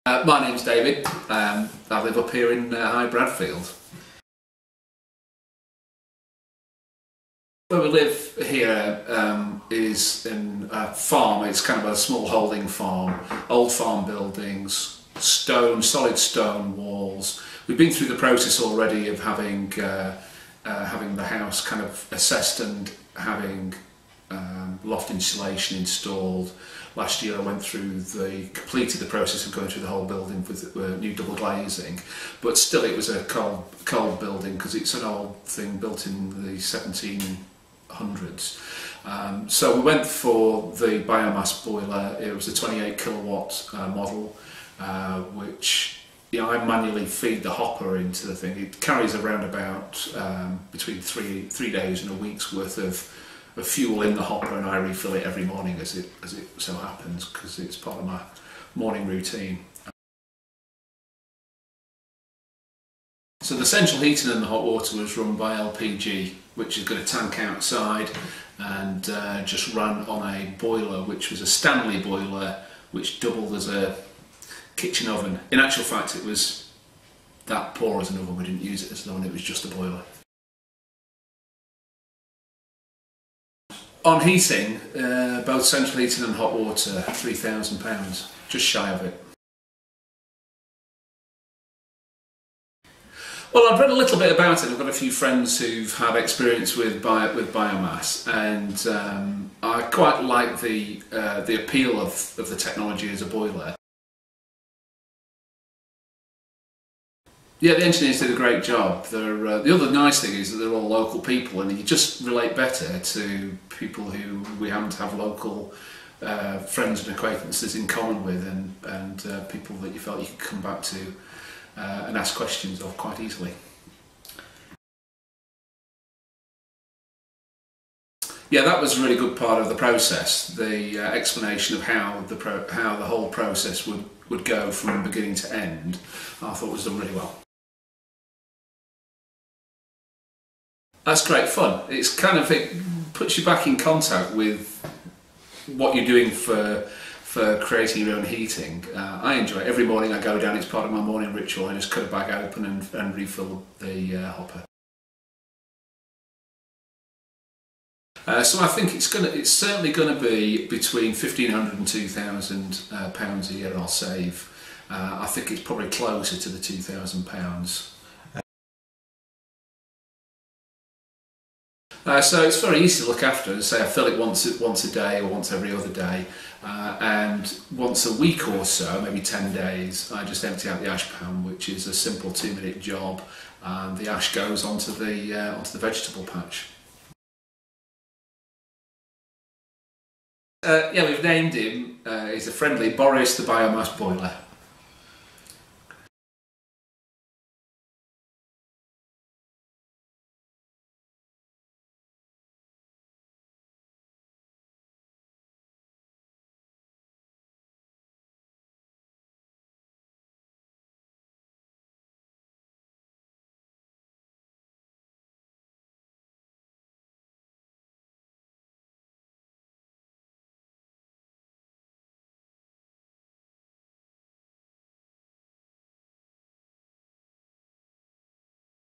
My name's David. I live up here in High Bradfield. Where we live here is in a farm. It's kind of a small holding farm, old farm buildings, solid stone walls. We've been through the process already of having the house kind of assessed and having loft insulation installed. Last year I completed the process of going through the whole building with new double glazing, but still it was a cold building because it's an old thing built in the 1700s. So we went for the biomass boiler. It was a 28 kilowatt model, which I manually feed the hopper into the thing. It carries around about between three days and a week's worth of fuel in the hopper, and I refill it every morning as it so happens, because it's part of my morning routine. So the central heating and the hot water was run by LPG, which has got a tank outside, and just ran on a boiler which was a Stanley boiler which doubled as a kitchen oven. In actual fact it was that poor as an oven, we didn't use it as an oven, it was just a boiler. On heating, both central heating and hot water, £3,000, just shy of it. Well, I've read a little bit about it. I've got a few friends who've had experience with biomass, and I quite like the appeal of the technology as a boiler. Yeah, the engineers did a great job. The other nice thing is that they're all local people, and you just relate better to people who we happen to have local friends and acquaintances in common with, and people that you felt you could come back to and ask questions of quite easily. Yeah, that was a really good part of the process. The explanation of how the whole process would go from beginning to end, I thought was done really well. That's great fun. It puts you back in contact with what you're doing for creating your own heating. I enjoy it. Every morning I go down, it's part of my morning ritual. I just cut a bag open and refill the hopper. So I think it's certainly going to be between £1,500 and £2,000 a year I'll save. I think it's probably closer to the £2,000. So it's very easy to look after. Say I fill it once a day or once every other day, and once a week or so, maybe 10 days, I just empty out the ash pan, which is a simple 2-minute job, and the ash goes onto the vegetable patch. Yeah, we've named him. He's a friendly Boris the biomass boiler.